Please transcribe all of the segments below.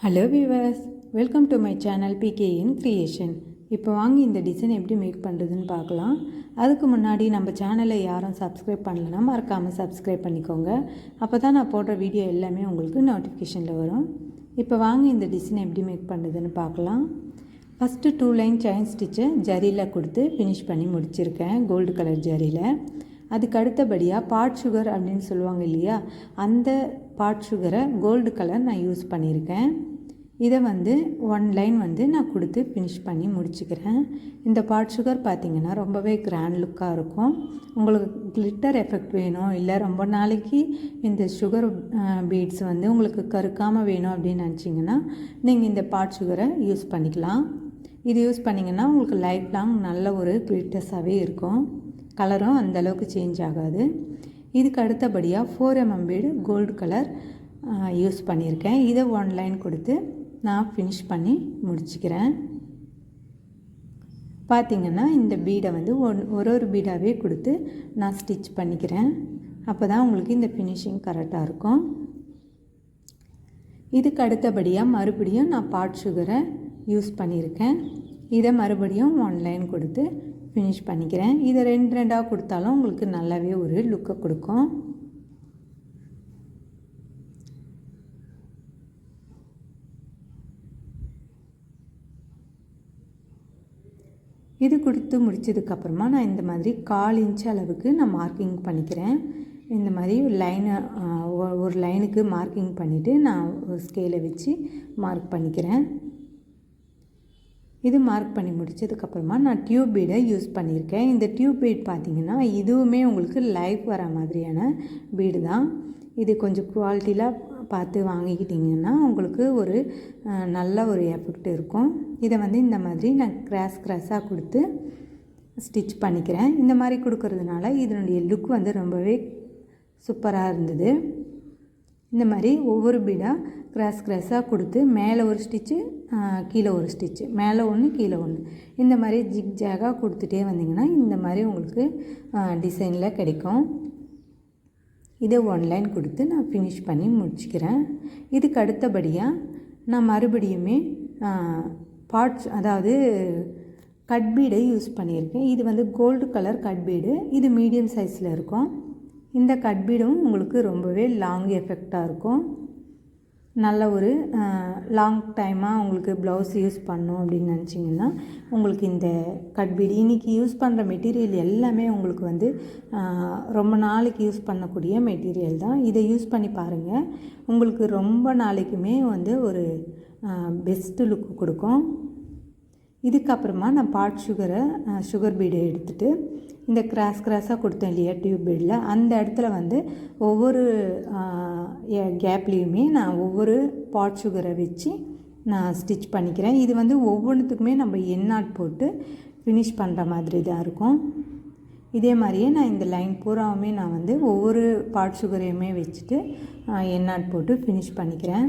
Hello viewers, welcome to my channel PKN creation. இப்போ வாங்க இந்த டிசைன் எப்படி மேக் பண்ணுறதுன்னு பார்க்கலாம். அதுக்கு முன்னாடி நம்ம சேனலை யாரும் சப்ஸ்கிரைப் பண்ணலைன்னா மறக்காமல் சப்ஸ்கிரைப் பண்ணிக்கோங்க. அப்போ தான் நான் போடுற வீடியோ எல்லாமே உங்களுக்கு நோட்டிஃபிகேஷனில் வரும். இப்போ வாங்க இந்த டிசைன் எப்படி மேக் பண்ணுறதுன்னு பார்க்கலாம். ஃபஸ்ட்டு 2 லைன் செயின் ஸ்டிச்சை ஜரியில் கொடுத்து ஃபினிஷ் பண்ணி முடிச்சிருக்கேன், கோல்டு கலர் ஜரியில். அதுக்கு அடுத்தபடியாக பாட் சுகர் அப்படின்னு சொல்லுவாங்க இல்லையா, அந்த பாட் சுகரை கோல்டு கலர் நான் யூஸ் பண்ணியிருக்கேன். இதை 1 லைன் நான் கொடுத்து ஃபினிஷ் பண்ணி முடிச்சுக்கிறேன். இந்த பாட் சுகர் பார்த்திங்கன்னா ரொம்பவே கிராண்ட் லுக்காக இருக்கும். உங்களுக்கு கிளிட்டர் எஃபெக்ட் வேணும், இல்லை ரொம்ப நாளைக்கு இந்த சுகர் பீட்ஸ் உங்களுக்கு கருக்காமல் வேணும் அப்படின்னு நினச்சிங்கன்னா நீங்கள் இந்த பாட் சுகரை யூஸ் பண்ணிக்கலாம். இது யூஸ் பண்ணிங்கன்னா உங்களுக்கு லைஃப் லாங் நல்ல ஒரு கிளிட்டர்ஸாகவே இருக்கும். கலரும் அந்தளவுக்கு சேஞ்ச் ஆகாது. இதுக்கு அடுத்தபடியாக 4mm bead gold colour use பண்ணியிருக்கேன். இதை 1 லைன் கொடுத்து நான் ஃபினிஷ் பண்ணி முடிச்சுக்கிறேன். பார்த்திங்கன்னா இந்த பீடை ஒரு பீடாகவே கொடுத்து நான் ஸ்டிச் பண்ணிக்கிறேன். அப்போ தான் உங்களுக்கு இந்த ஃபினிஷிங் கரெக்டாக இருக்கும். இதுக்கு அடுத்தபடியாக மறுபடியும் நான் பாட் சுகரை யூஸ் பண்ணியிருக்கேன். இதை மறுபடியும் 1 லைன் கொடுத்து ஃபினிஷ் பண்ணிக்கிறேன். இதை 2 கொடுத்தாலும் உங்களுக்கு நல்லாவே ஒரு லுக்கை கொடுக்கும். இது கொடுத்து முடித்ததுக்கப்புறமா நான் இந்த மாதிரி 1/4 இன்ச் அளவுக்கு நான் மார்க்கிங் பண்ணிக்கிறேன். இந்த மாதிரி ஒரு லைனுக்கு மார்க்கிங் பண்ணிவிட்டு நான் ஒரு ஸ்கேலை வச்சு மார்க் பண்ணிக்கிறேன். இது மார்க் பண்ணி முடித்ததுக்கப்புறமா நான் டியூப் பீடை யூஸ் பண்ணியிருக்கேன். இந்த டியூப் பீட் பார்த்திங்கன்னா இதுவுமே உங்களுக்கு லைஃப் வர மாதிரியான பீடு தான். இது கொஞ்சம் குவாலிட்டியில் பார்த்து வாங்கிக்கிட்டிங்கன்னா உங்களுக்கு ஒரு நல்ல ஒரு எஃபெக்ட் இருக்கும். இதை இந்த மாதிரி நான் கிராஸாக கொடுத்து ஸ்டிச் பண்ணிக்கிறேன். இந்த மாதிரி கொடுக்கறதுனால இதனுடைய லுக் ரொம்பவே சூப்பராக இருந்தது. இந்த மாதிரி ஒவ்வொரு பீடாக கிராஸாக கொடுத்து மேலே ஒரு ஸ்டிச்சு, கீழே ஒரு ஸ்டிச்சு, மேலே ஒன்று கீழே ஒன்று, இந்த மாதிரி ஜிக்ஜாகாக கொடுத்துட்டே வந்தீங்கன்னா இந்த மாதிரி உங்களுக்கு டிசைனில் கிடைக்கும். இதை 1 லைன் கொடுத்து நான் ஃபினிஷ் பண்ணி முடிச்சுக்கிறேன். இதுக்கு அடுத்தபடியாக நான் மறுபடியுமே பார்ட்ஸ், அதாவது கட் பீடை யூஸ் பண்ணியிருக்கேன். இது கோல்டு கலர் கட் பீடு. இது மீடியம் சைஸில் இருக்கும். இந்த கட் பீடும் உங்களுக்கு ரொம்பவே லாங் எஃபெக்டாக இருக்கும். நல்ல ஒரு லாங் டைமாக உங்களுக்கு ப்ளவுஸ் யூஸ் பண்ணணும் அப்படின்னு நினச்சிங்கன்னா உங்களுக்கு இந்த கட் பீடு, இன்றைக்கி யூஸ் பண்ணுற மெட்டீரியல் எல்லாமே உங்களுக்கு ரொம்ப நாளைக்கு யூஸ் பண்ணக்கூடிய மெட்டீரியல் தான். இதை யூஸ் பண்ணி பாருங்கள், உங்களுக்கு ரொம்ப நாளைக்குமே ஒரு பெஸ்ட்டு லுக்கு கொடுக்கும். இதுக்கப்புறமா நான் பாட் சுகர் பீடை எடுத்துகிட்டு இந்த கிராஸாக கொடுத்தேன் இல்லையா டியூப் பீடில், அந்த இடத்துல ஒவ்வொரு கேப்லேயுமே நான் ஒவ்வொரு பாட் சுகரை வச்சு நான் ஸ்டிச் பண்ணிக்கிறேன். இது ஒவ்வொன்றுத்துக்குமே நம்ம எண்ணாட் போட்டு ஃபினிஷ் பண்ணுற மாதிரி தான் இருக்கும். இதே மாதிரியே நான் இந்த லைன் பூராவுமே நான் ஒவ்வொரு பாட் சுகரையுமே வச்சுட்டு எண்ணாட் போட்டு ஃபினிஷ் பண்ணிக்கிறேன்.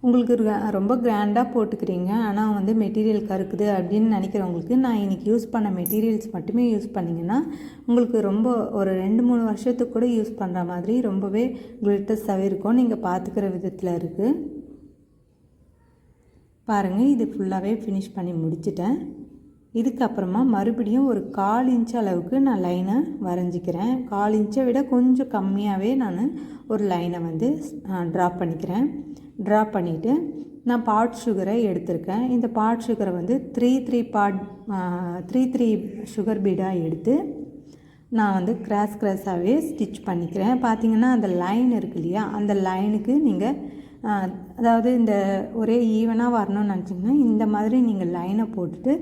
உங்களுக்கு ரொம்ப கிராண்டாக போட்டுக்கிறீங்க, ஆனால் மெட்டீரியல் கருக்குது அப்படின்னு நினைக்கிறவங்களுக்கு நான் இன்றைக்கி யூஸ் பண்ண மெட்டீரியல்ஸ் மட்டுமே யூஸ் பண்ணிங்கன்னா உங்களுக்கு ரொம்ப ஒரு 2-3 வருஷத்துக்கு கூட யூஸ் பண்ணுற மாதிரி ரொம்பவே கிளிட்டர்ஸாகவே இருக்கும். நீங்கள் பார்த்துக்கிற விதத்தில் இருக்குது. பாருங்கள், இது ஃபுல்லாகவே ஃபினிஷ் பண்ணி முடிச்சிட்டேன். இதுக்கப்புறமா மறுபடியும் ஒரு 1/4 இன்ச் அளவுக்கு நான் லைனை வரைஞ்சிக்கிறேன். 1/4 இன்ச்சை விட கொஞ்சம் கம்மியாகவே நான் ஒரு லைனை ட்ரா பண்ணிக்கிறேன். ட்ரா பண்ணிவிட்டு நான் பாட் சுகரை எடுத்திருக்கேன். இந்த பாட் சுகரை 3 சுகர் பீடாக எடுத்து நான் கிராஸாகவே ஸ்டிச் பண்ணிக்கிறேன். பார்த்திங்கன்னா அந்த லைன் இருக்கு இல்லையா, அந்த லைனுக்கு நீங்கள் அதாவது இந்த ஒரே ஈவனாக வரணும்னு நினச்சிங்கன்னா இந்த மாதிரி நீங்கள் லைனை போட்டுட்டு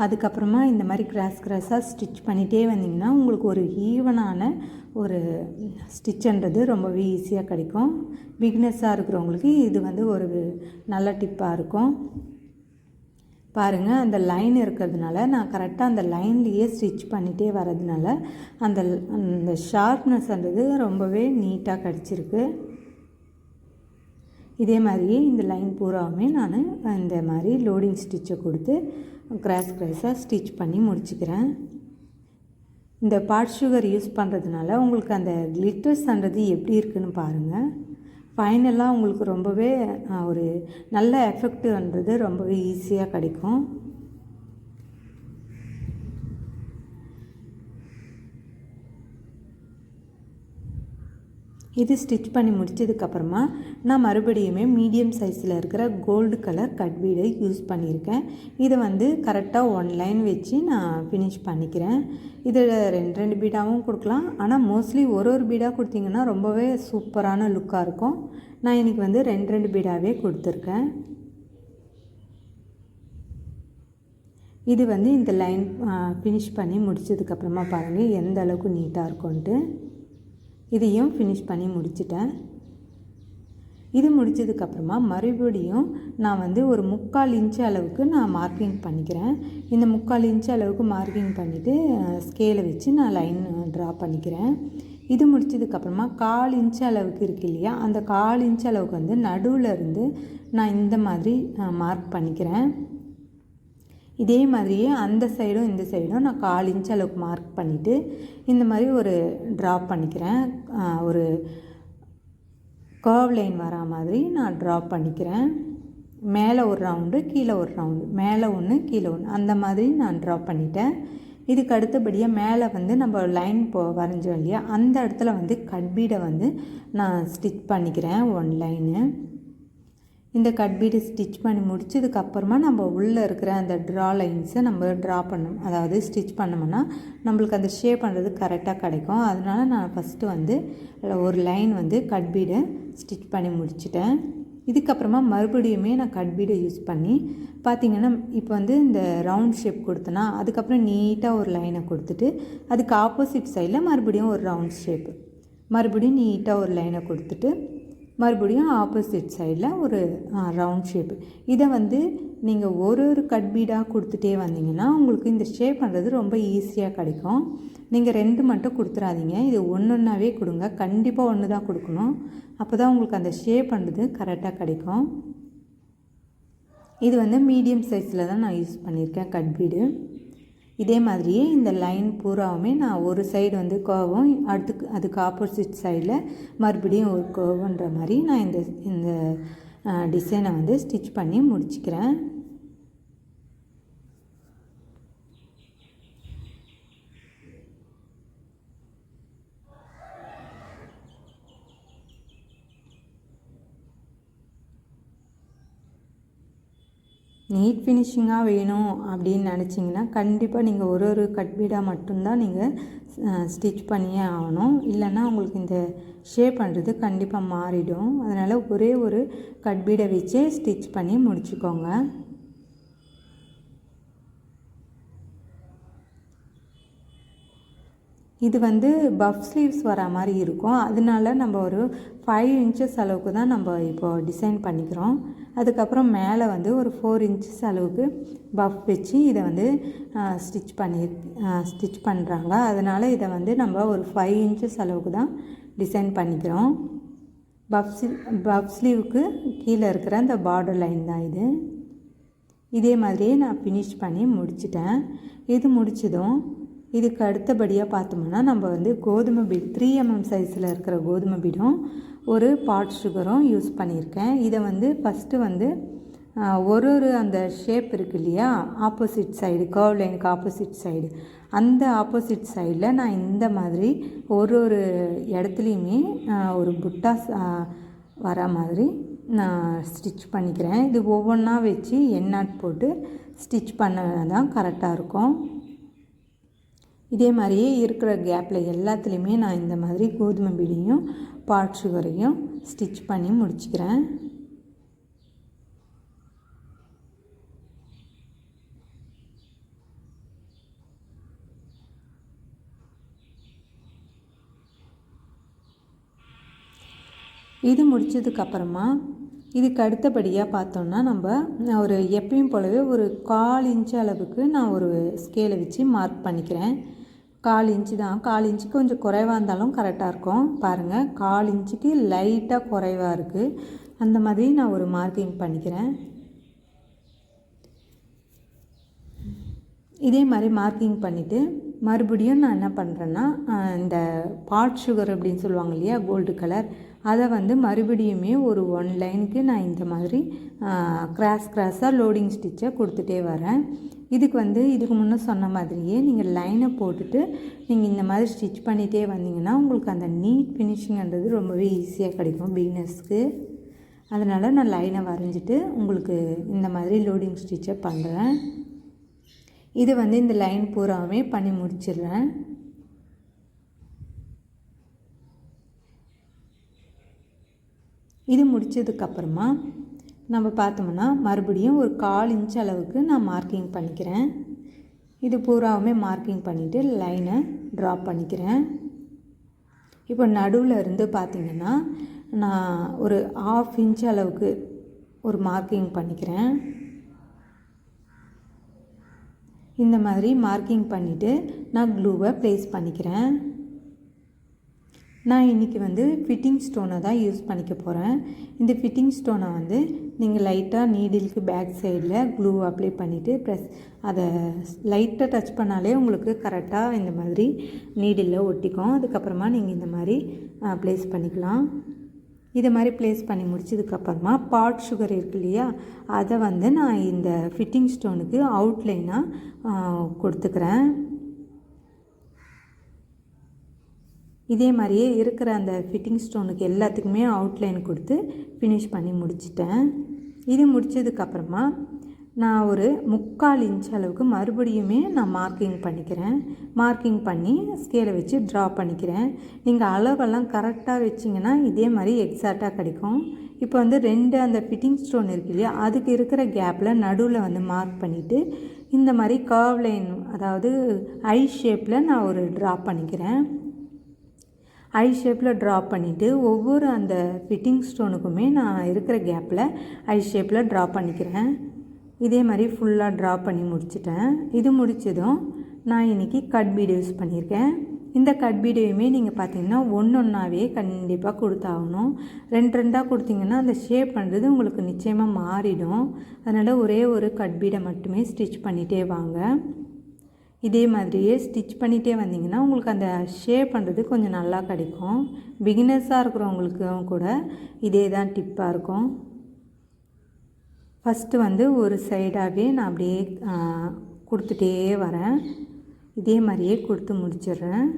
அதுக்கப்புறமா இந்த மாதிரி கிராஸாக ஸ்டிச் பண்ணிகிட்டே வந்தீங்கன்னா உங்களுக்கு ஒரு ஈவனான ஒரு ஸ்டிச்சுன்றது ரொம்பவே ஈஸியாக கிடைக்கும். பிகினர்ஸாக இருக்கிறவங்களுக்கு இது ஒரு நல்ல டிப்பாக இருக்கும். பாருங்கள், அந்த லைன் இருக்கிறதுனால நான் கரெக்டாக அந்த லைன்லேயே ஸ்டிச் பண்ணிகிட்டே வரதுனால அந்த ஷார்ப்னஸ்ன்றது ரொம்பவே நீட்டாக கிடச்சிருக்கு. இதே மாதிரியே இந்த லைன் பூராவுமே நான் இந்த மாதிரி லோடிங் ஸ்டிச்சை கொடுத்து கிராஸாக ஸ்டிச் பண்ணி முடிச்சுக்கிறேன். இந்த பாட் சுகர் யூஸ் பண்ணுறதுனால உங்களுக்கு அந்த கிளிட்டர்ஸ்ன்றது எப்படி இருக்குதுன்னு பாருங்கள். ஃபைனலாக உங்களுக்கு ரொம்பவே ஒரு நல்ல எஃபெக்ட்ன்றது ரொம்பவே ஈஸியாக கிடைக்கும். இது ஸ்டிச் பண்ணி முடித்ததுக்கப்புறமா நான் மறுபடியுமே மீடியம் சைஸில் இருக்கிற கோல்டு கலர் கட் பீடை யூஸ் பண்ணியிருக்கேன். இதை வந்து கரெக்டாக 1 லைன் வச்சு நான் ஃபினிஷ் பண்ணிக்கிறேன். இதில் 2 பீடாகவும் கொடுக்கலாம். ஆனால் மோஸ்ட்லி ஒரு பீடாக கொடுத்தீங்கன்னா ரொம்பவே சூப்பரான லுக்காக இருக்கும். நான் இன்றைக்கி வந்து 2 பீடாவே கொடுத்துருக்கேன். இது வந்து இந்த லைன் ஃபினிஷ் பண்ணி முடித்ததுக்கப்புறமா பாருங்கள் எந்த அளவுக்கு நீட்டாக இருக்கும்ன்ட்டு. இதையும் ஃபினிஷ் பண்ணி முடிச்சிட்டேன். இது முடித்ததுக்கப்புறமா மறுபடியும் நான் வந்து ஒரு 3/4 இன்ச்சு அளவுக்கு நான் மார்க்கிங் பண்ணிக்கிறேன். இந்த 3/4 இன்ச்சு அளவுக்கு மார்க்கிங் பண்ணிவிட்டு ஸ்கேலை வச்சு நான் லைன் ட்ரா பண்ணிக்கிறேன். இது முடித்ததுக்கப்புறமா 1/4 இன்ச்சு அளவுக்கு இருக்குது இல்லையா, அந்த 1/4 இன்ச்சு அளவுக்கு வந்து நடுவில் இருந்து நான் இந்த மாதிரி மார்க் பண்ணிக்கிறேன். இதே மாதிரியே அந்த சைடும் இந்த சைடும் நான் 1/4 இன்ச் அளவுக்கு மார்க் பண்ணிவிட்டு இந்த மாதிரி ஒரு ட்ரா பண்ணிக்கிறேன். ஒரு கர்வ் லைன் வரா மாதிரி நான் ட்ரா பண்ணிக்கிறேன். மேலே ஒரு ரவுண்டு, கீழே ஒரு ரவுண்டு, மேலே ஒன்று கீழே ஒன்று, அந்த மாதிரி நான் ட்ரா பண்ணிட்டேன். இதுக்கு அடுத்தபடியாக மேலே வந்து நம்ம லைன் வரைஞ்சோம் இல்லையா, அந்த இடத்துல வந்து கட் பீடை வந்து நான் ஸ்டிச் பண்ணிக்கிறேன் 1 லைனு. இந்த கட் பீடு ஸ்டிச் பண்ணி முடிச்சதுக்கப்புறமா நம்ம உள்ளே இருக்கிற அந்த ட்ரா லைன்ஸை நம்ம ட்ரா பண்ணணும், அதாவது ஸ்டிச் பண்ணோம்னா நம்மளுக்கு அந்த ஷேப் பண்ணுறது கரெக்டாக கிடைக்கும். அதனால நான் ஃபஸ்ட்டு வந்து ஒரு லைன் வந்து கட் பீடை ஸ்டிச் பண்ணி முடிச்சிட்டேன். இதுக்கப்புறமா மறுபடியுமே நான் கட் பீடை யூஸ் பண்ணி பார்த்திங்கன்னா இப்போ வந்து இந்த ரவுண்ட் ஷேப் கொடுத்தேன்னா அதுக்கப்புறம் நீட்டாக ஒரு லைனை கொடுத்துட்டு அதுக்கு ஆப்போசிட் சைடில் மறுபடியும் ஒரு ரவுண்ட் ஷேப்பு, மறுபடியும் நீட்டாக ஒரு லைனை கொடுத்துட்டு மறுபடியும் ஆப்போசிட் சைடில் ஒரு ரவுண்ட் ஷேப்பு. இதை வந்து நீங்கள் ஒரு கட் பீடாக கொடுத்துட்டே வந்தீங்கன்னா உங்களுக்கு இந்த ஷேப் பண்ணுறது ரொம்ப ஈஸியாக கிடைக்கும். நீங்கள் 2 மட்டும் கொடுத்துடாதீங்க, இது ஒன்றாவே கொடுங்க. கண்டிப்பாக 1 தான் கொடுக்கணும், அப்போ தான் உங்களுக்கு அந்த ஷேப் பண்ணுறது கரெக்டாக கிடைக்கும். இது வந்து மீடியம் சைஸில் தான் நான் யூஸ் பண்ணியிருக்கேன் கட் பீடு. இதே மாதிரியே இந்த லைன் பூராவுமே நான் ஒரு சைடு வந்து கர்வும் அதுக்கு ஆப்போசிட் சைடில் மறுபடியும் ஒரு கர்வுன்ற மாதிரி நான் இந்த டிசைனை வந்து ஸ்டிச் பண்ணி முடிச்சுக்கிறேன். நீட் ஃபினிஷிங்காக வேணும் அப்படின்னு நினச்சிங்கன்னா கண்டிப்பாக நீங்கள் ஒரு கட் பீடாக மட்டும்தான் நீங்கள் ஸ்டிச் பண்ணியே ஆகணும். இல்லைன்னா உங்களுக்கு இந்த ஷேப் பண்ணுறது கண்டிப்பாக மாறிடும். அதனால் ஒரே ஒரு கட் பீடை வச்சே ஸ்டிச் பண்ணி முடிச்சுக்கோங்க. இது வந்து பஃப் ஸ்லீவ்ஸ் வர மாதிரி இருக்கும். அதனால நம்ம ஒரு 5 இன்ச்சஸ் அளவுக்கு தான் நம்ம இப்போது டிசைன் பண்ணிக்கிறோம். அதுக்கப்புறம் மேலே வந்து ஒரு 4 இன்ச்சஸ் அளவுக்கு பஃப் வச்சு இதை வந்து ஸ்டிச் பண்ணுறாங்க. அதனால் இதை வந்து நம்ம ஒரு 5 இன்ச்சஸ் அளவுக்கு தான் டிசைன் பண்ணிக்கிறோம். பஃப் ஸ்லீவுக்கு கீழே இருக்கிற அந்த பார்டர் லைன் தான் இது. இதே மாதிரியே நான் ஃபினிஷ் பண்ணி முடிச்சிட்டேன். இது முடித்ததும் இதுக்கு அடுத்தபடியாக பார்த்தோம்னா நம்ம வந்து கோதுமை பீட் 3 mm சைஸில் இருக்கிற கோதுமை பீடும் ஒரு பாட் சுகரும் யூஸ் பண்ணியிருக்கேன். இதை வந்து ஃபஸ்ட்டு வந்து ஒரு அந்த ஷேப் இருக்குது இல்லையா, ஆப்போசிட் சைடு கர்வ் லைனுக்கு ஆப்போசிட் சைடு, அந்த ஆப்போசிட் சைடில் நான் இந்த மாதிரி ஒரு இடத்துலையுமே ஒரு புட்டாஸ் வர மாதிரி நான் ஸ்டிச் பண்ணிக்கிறேன். இது ஒவ்வொன்றா வச்சு எண்ணாட் போட்டு ஸ்டிச் பண்ண தான் கரெக்டாக இருக்கும். இதே மாதிரியே இருக்கிற கேப்பில் எல்லாத்துலேயுமே நான் இந்த மாதிரி கோதுமை பீடையும் பாட் சுகரையும் ஸ்டிச் பண்ணி முடிச்சுக்கிறேன். இது முடித்ததுக்கப்புறமா இதுக்கு அடுத்தபடியாக பார்த்தோன்னா நம்ம ஒரு எப்பயும் போலவே ஒரு 1/4 இன்ச்சு அளவுக்கு நான் ஒரு ஸ்கேலை வச்சு மார்க் பண்ணிக்கிறேன். 1/4 இன்ச்சு தான், 1/4 இன்ச்சுக்கு கொஞ்சம் குறைவாக இருந்தாலும் கரெக்டாக இருக்கும். பாருங்கள், 1/4 இன்ச்சுக்கு லைட்டாக குறைவாக இருக்குது. அந்த மாதிரி நான் ஒரு மார்க்கிங் பண்ணிக்கிறேன். இதே மாதிரி மார்க்கிங் பண்ணிவிட்டு மறுபடியும் நான் என்ன பண்ணுறேன்னா இந்த பாட் சுகர் அப்படின்னு சொல்லுவாங்க இல்லையா, கோல்டு கலர், அதை வந்து மறுபடியுமே ஒரு 1 லைனுக்கு நான் இந்த மாதிரி கிராஸாக லோடிங் ஸ்டிச்சை கொடுத்துட்டே வரேன். இதுக்கு வந்து இதுக்கு முன்னே சொன்ன மாதிரியே நீங்கள் லைனை போட்டுட்டு நீங்கள் இந்த மாதிரி ஸ்டிச் பண்ணிகிட்டே வந்தீங்கன்னா உங்களுக்கு அந்த நீட் ஃபினிஷிங்ன்றது ரொம்பவே ஈஸியாக கிடைக்கும் பிகினர்ஸ்க்கு. அதனால் நான் லைனை வரைஞ்சிட்டு உங்களுக்கு இந்த மாதிரி லோடிங் ஸ்டிச்சை பண்ணுறேன். இது வந்து இந்த லைன் பூராவே பண்ணி முடிச்சிடுறேன். இது முடித்ததுக்கப்புறமா நம்ம பார்த்தோம்னா மறுபடியும் ஒரு 1/4 இன்ச் அளவுக்கு நான் மார்க்கிங் பண்ணிக்கிறேன். இது பூராவுமே மார்க்கிங் பண்ணிவிட்டு லைனை ட்ரா பண்ணிக்கிறேன். இப்போ நடுவில் இருந்து பார்த்திங்கன்னா நான் ஒரு 1/2 இன்ச் அளவுக்கு ஒரு மார்க்கிங் பண்ணிக்கிறேன். இந்த மாதிரி மார்க்கிங் பண்ணிவிட்டு நான் க்ளூவை ப்ளேஸ் பண்ணிக்கிறேன். நான் இன்றைக்கி வந்து ஃபிட்டிங் ஸ்டோனை தான் யூஸ் பண்ணிக்க போகிறேன். இந்த ஃபிட்டிங் ஸ்டோனை வந்து நீங்கள் லைட்டாக நீடிலுக்கு பேக் சைடில் க்ளூ அப்ளை பண்ணிவிட்டு அதை லைட்டாக டச் பண்ணாலே உங்களுக்கு கரெக்டாக இந்த மாதிரி நீடிலில் ஒட்டிக்கும். அதுக்கப்புறமா நீங்கள் இந்த மாதிரி ப்ளேஸ் பண்ணிக்கலாம். இதை மாதிரி ப்ளேஸ் பண்ணி முடிச்சதுக்கப்புறமா பாட் சுகர் இருக்கு இல்லையா, அதை வந்து நான் இந்த ஃபிட்டிங் ஸ்டோனுக்கு அவுட்லைனாக கொடுத்துக்கிறேன். இதே மாதிரியே இருக்கிற அந்த ஃபிட்டிங் ஸ்டோனுக்கு எல்லாத்துக்குமே அவுட்லைன் கொடுத்து ஃபினிஷ் பண்ணி முடிச்சிட்டேன். இது முடித்ததுக்கப்புறமா நான் ஒரு 3/4 இன்ச் அளவுக்கு மறுபடியுமே நான் மார்க்கிங் பண்ணிக்கிறேன். மார்க்கிங் பண்ணி ஸ்கேலை வச்சு ட்ரா பண்ணிக்கிறேன். நீங்கள் அளவெல்லாம் கரெக்டாக வச்சிங்கன்னா இதே மாதிரி எக்ஸாக்டாக கிடைக்கும். இப்போ வந்து 2 அந்த ஃபிட்டிங் ஸ்டோன் இருக்கு இல்லையா, அதுக்கு இருக்கிற கேப்பில் நடுவில் வந்து மார்க் பண்ணிவிட்டு இந்த மாதிரி கர்வ் லைன், அதாவது ஐ ஷேப்பில் நான் ஒரு ட்ரா பண்ணிக்கிறேன். ஐ ஷேப்பில் ட்ரா பண்ணிவிட்டு ஒவ்வொரு அந்த ஃபிட்டிங் ஸ்டோனுக்குமே நான் இருக்கிற கேப்பில் ஐ ஷேப்பில் ட்ரா பண்ணிக்கிறேன். இதே மாதிரி ஃபுல்லாக ட்ரா பண்ணி முடிச்சிட்டேன். இது முடித்ததும் நான் இன்றைக்கி கட் பீடு யூஸ் பண்ணியிருக்கேன். இந்த கட் பீடையுமே நீங்கள் பார்த்தீங்கன்னா ஒன்றாவே கண்டிப்பாக கொடுத்தாகணும். 2 கொடுத்தீங்கன்னா அந்த ஷேப் பண்ணுறது உங்களுக்கு நிச்சயமாக மாறிடும். அதனால் ஒரே ஒரு கட் பீடை மட்டுமே ஸ்டிச் பண்ணிகிட்டே வாங்க. இதே மாதிரியே ஸ்டிச் பண்ணிகிட்டே வந்தீங்கன்னா உங்களுக்கு அந்த ஷேப் பண்ணுறது கொஞ்சம் நல்லா கிடைக்கும். பிகினர்ஸாக இருக்கிறவங்களுக்கும் கூட இதே தான் டிப்பாக இருக்கும். ஃபஸ்ட்டு வந்து ஒரு சைடாகவே நான் அப்படியே கொடுத்துட்டே வரேன். இதே மாதிரியே கொடுத்து முடிச்சிடுறேன்.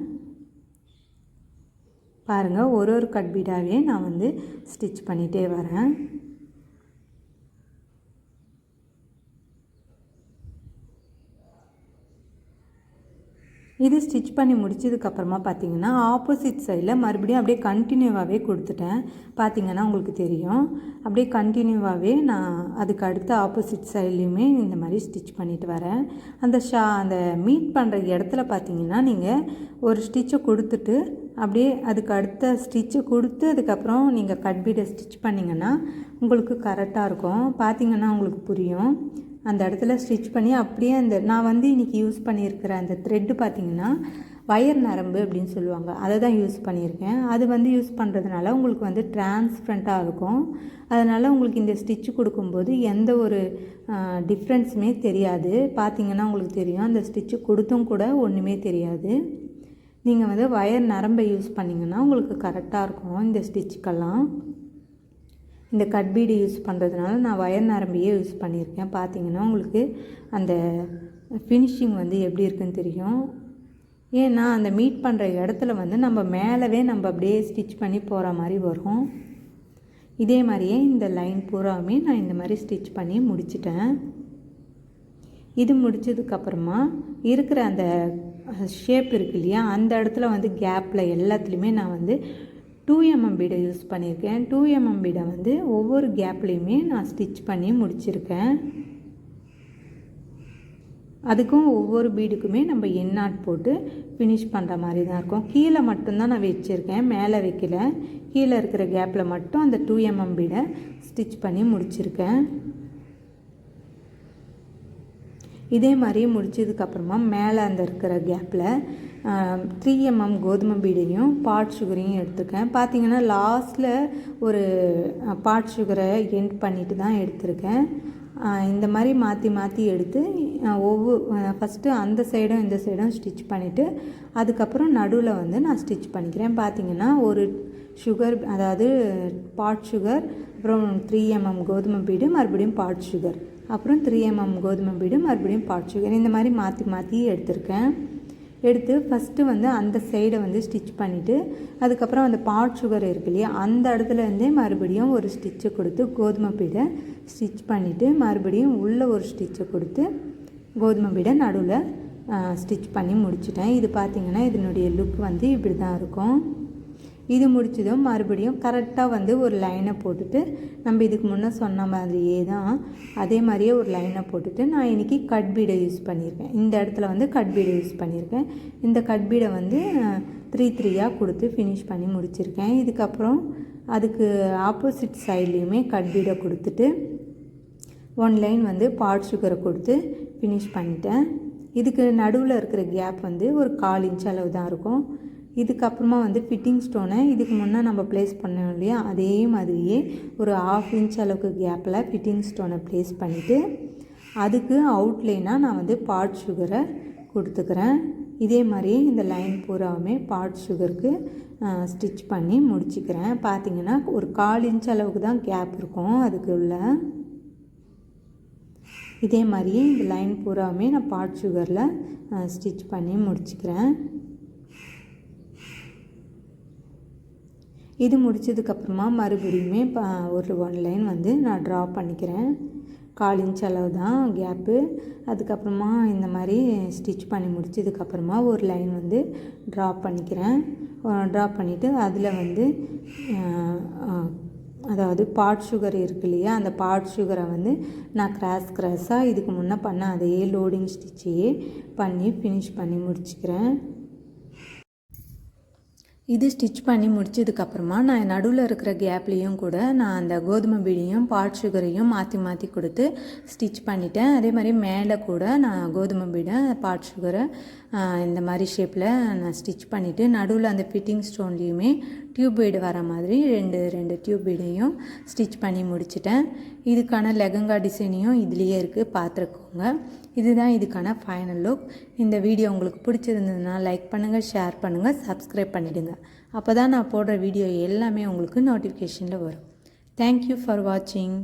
பாருங்கள், ஒரு கட் பீடாகவே நான் வந்து ஸ்டிச் பண்ணிகிட்டே வரேன். இது ஸ்டிச் பண்ணி முடிச்சதுக்கப்புறமா பார்த்திங்கன்னா ஆப்போசிட் சைடில் மறுபடியும் அப்படியே கண்டினியூவாகவே கொடுத்துட்டேன். பார்த்திங்கன்னா உங்களுக்கு தெரியும், அப்படியே கண்டினியூவாகவே நான் அதுக்கு அடுத்த ஆப்போசிட் சைட்லேயுமே இந்த மாதிரி ஸ்டிச் பண்ணிட்டு வரேன். அந்த மீட் பண்ணுற இடத்துல பார்த்திங்கன்னா நீங்கள் ஒரு ஸ்டிச்சை கொடுத்துட்டு அப்படியே அதுக்கு அடுத்த ஸ்டிச்சை கொடுத்து அதுக்கப்புறம் நீங்கள் கட் பீடை ஸ்டிச் பண்ணிங்கன்னா உங்களுக்கு கரெக்டாக இருக்கும். பார்த்திங்கன்னா உங்களுக்கு புரியும். அந்த இடத்துல ஸ்டிச் பண்ணி அப்படியே நான் வந்து இன்றைக்கி யூஸ் பண்ணியிருக்கிற அந்த த்ரெட்டு பார்த்திங்கன்னா வயர் நரம்பு அப்படின்னு சொல்லுவாங்க, அதை தான் யூஸ் பண்ணியிருக்கேன். அது வந்து யூஸ் பண்ணுறதுனால உங்களுக்கு வந்து டிரான்ஸ்பரண்ட்டாக இருக்கும். அதனால் உங்களுக்கு இந்த ஸ்டிச்சு கொடுக்கும்போது எந்த ஒரு டிஃப்ரென்ஸுமே தெரியாது. பார்த்திங்கன்னா உங்களுக்கு தெரியும், அந்த ஸ்டிச்சு கொடுத்தும் கூட ஒன்றுமே தெரியாது. நீங்கள் வந்து வயர் நரம்பை யூஸ் பண்ணிங்கன்னா உங்களுக்கு கரெக்டாக இருக்கும். இந்த ஸ்டிச்சுக்கெல்லாம் இந்த கட் பீடு யூஸ் பண்ணுறதுனால நான் வயர் நரம்பையே யூஸ் பண்ணியிருக்கேன். பார்த்திங்கன்னா உங்களுக்கு அந்த ஃபினிஷிங் வந்து எப்படி இருக்குன்னு தெரியும். ஏன்னா அந்த மீட் பண்ணுற இடத்துல வந்து நம்ம மேலவே நம்ம அப்படியே ஸ்டிச் பண்ணி போகிற மாதிரி வரும். இதே மாதிரியே இந்த லைன் பூராவுமே நான் இந்த மாதிரி ஸ்டிச் பண்ணி முடிச்சிட்டேன். இது முடித்ததுக்கப்புறமா இருக்கிற அந்த ஷேப் இருக்கு இல்லையா, அந்த இடத்துல வந்து கேப்பில் எல்லாத்துலேயுமே நான் வந்து 2mm பீடை யூஸ் பண்ணியிருக்கேன். 2mm பீடை வந்து ஒவ்வொரு கேப்லேயுமே நான் ஸ்டிச் பண்ணி முடிச்சிருக்கேன். அதுக்கும் ஒவ்வொரு பீடுக்குமே நம்ம எண்ணாட் போட்டு ஃபினிஷ் பண்ணுற மாதிரி தான் இருக்கும். கீழே மட்டும்தான் நான் வச்சுருக்கேன், மேலே வைக்கல. கீழே இருக்கிற கேப்பில் மட்டும் அந்த 2mm பீடை ஸ்டிச் பண்ணி முடிச்சிருக்கேன். இதே மாதிரி முடிச்சதுக்கப்புறமா மேலே அந்த இருக்கிற கேப்பில் 3mm கோதுமை பீடையும் பாட் சுகரையும் எடுத்துருக்கேன். பார்த்திங்கன்னா லாஸ்ட்டில் ஒரு பாட் சுகரை எண்ட் பண்ணிட்டு தான் எடுத்திருக்கேன். இந்த மாதிரி மாற்றி மாற்றி எடுத்து ஃபஸ்ட்டு அந்த சைடும் இந்த சைடும் ஸ்டிச் பண்ணிவிட்டு அதுக்கப்புறம் நடுவில் வந்து நான் ஸ்டிச் பண்ணிக்கிறேன். பார்த்திங்கன்னா ஒரு சுகர், அதாவது பாட் சுகர், அப்புறம் 3 mm கோதுமை பீடு, மறுபடியும் பாட் சுகர், அப்புறம் 3 mm கோதுமை பீடு, மறுபடியும் பாட் சுகர், இந்த மாதிரி மாற்றி மாற்றி எடுத்திருக்கேன். எடுத்து ஃபஸ்ட்டு வந்து அந்த சைடை வந்து ஸ்டிச் பண்ணிவிட்டு, அதுக்கப்புறம் அந்த பாட் சுகர் இருக்கு இல்லையா, அந்த இடத்துலேருந்தே மறுபடியும் ஒரு ஸ்டிச்சை கொடுத்து கோதுமை பீடை ஸ்டிச் பண்ணிவிட்டு, மறுபடியும் உள்ளே ஒரு ஸ்டிச்சை கொடுத்து கோதுமை பீடை நடுவில் ஸ்டிச் பண்ணி முடிச்சிட்டேன். இது பார்த்திங்கன்னா இதனுடைய லுக் வந்து இப்படி தான் இருக்கும். இது முடிச்சதும் மறுபடியும் கரெக்டாக வந்து ஒரு லைனை போட்டுட்டு, நம்ம இதுக்கு முன்னே சொன்ன மாதிரியே தான் அதே மாதிரியே ஒரு லைனை போட்டுட்டு, நான் இன்றைக்கி கட் பீடை யூஸ் பண்ணியிருக்கேன். இந்த இடத்துல வந்து கட் பீடை யூஸ் பண்ணியிருக்கேன். இந்த கட் பீடை வந்து 3 கொடுத்து ஃபினிஷ் பண்ணி முடிச்சிருக்கேன். இதுக்கப்புறம் அதுக்கு ஆப்போசிட் சைட்லேயுமே கட் பீடை கொடுத்துட்டு 1 லைன் வந்து பாட் சுகரை கொடுத்து ஃபினிஷ் பண்ணிட்டேன். இதுக்கு நடுவில் இருக்கிற கேப் வந்து ஒரு 1/4 இன்ச் அளவு தான் இருக்கும். இதுக்கப்புறமா வந்து ஃபிட்டிங் ஸ்டோனை இதுக்கு முன்னே நம்ம ப்ளேஸ் பண்ணோம் இல்லையா, அதே மாதிரியே ஒரு 1/2 இன்ச் அளவுக்கு கேப்பில் ஃபிட்டிங் ஸ்டோனை ப்ளேஸ் பண்ணிவிட்டு, அதுக்கு அவுட்லைனாக நான் வந்து பாட் சுகரை கொடுத்துக்கிறேன். இதே மாதிரியே இந்த லைன் பூராவுமே பாட் சுகருக்கு ஸ்டிச் பண்ணி முடிச்சுக்கிறேன். பார்த்திங்கன்னா ஒரு 1/4 இன்ச் அளவுக்கு தான் கேப் இருக்கும் அதுக்கு உள்ள. இதே மாதிரியே இந்த லைன் பூராவுமே நான் பாட் சுகரில் ஸ்டிச் பண்ணி முடிச்சுக்கிறேன். இது முடித்ததுக்கப்புறமா மறுபடியுமே ஒரு 1 லைன் வந்து நான் ட்ரா பண்ணிக்கிறேன். 1/4 இன்ச் அளவு தான் கேப்பு. அதுக்கப்புறமா இந்த மாதிரி ஸ்டிச் பண்ணி முடிச்சதுக்கப்புறமா ஒரு லைன் வந்து ட்ரா பண்ணிக்கிறேன். ட்ரா பண்ணிவிட்டு அதில் வந்து அதாவது பாட் சுகர் இருக்கு இல்லையா, அந்த பாட் சுகரை வந்து நான் கிராஸாக இதுக்கு முன்னே பண்ண அதே லோடிங் ஸ்டிச்சையே பண்ணி ஃபினிஷ் பண்ணி முடிச்சுக்கிறேன். இது ஸ்டிச் பண்ணி முடிச்சதுக்கப்புறமா நான் நடுவில் இருக்கிற கேப்லேயும் கூட நான் அந்த கோதுமை பீடியும் பாட் சுகரையும் மாற்றி மாற்றி கொடுத்து ஸ்டிச் பண்ணிட்டேன். அதே மாதிரி மேலே கூட நான் கோதுமை பீடை பாட் சுகரை இந்த மாதிரி ஷேப்பில் நான் ஸ்டிச் பண்ணிவிட்டு, நடுவில் அந்த ஃபிட்டிங் ஸ்டோன்லேயுமே டியூப் பீடு வர மாதிரி ரெண்டு டியூப் பீடையும் ஸ்டிச் பண்ணி முடிச்சிட்டேன். இதுக்கான லெஹங்கா டிசைனையும் இதுலேயே இருக்குது, பார்த்துருக்கோங்க. இதுதான் இதுக்கான ஃபைனல் லுக். இந்த வீடியோ உங்களுக்கு பிடிச்சிருந்ததுன்னா லைக் பண்ணுங்கள், ஷேர் பண்ணுங்கள், சப்ஸ்கிரைப் பண்ணிவிடுங்க. அப்போ தான் நான் போடுற வீடியோ எல்லாமே உங்களுக்கு நோட்டிஃபிகேஷனில் வரும். தேங்க்யூ ஃபார் வாட்சிங்.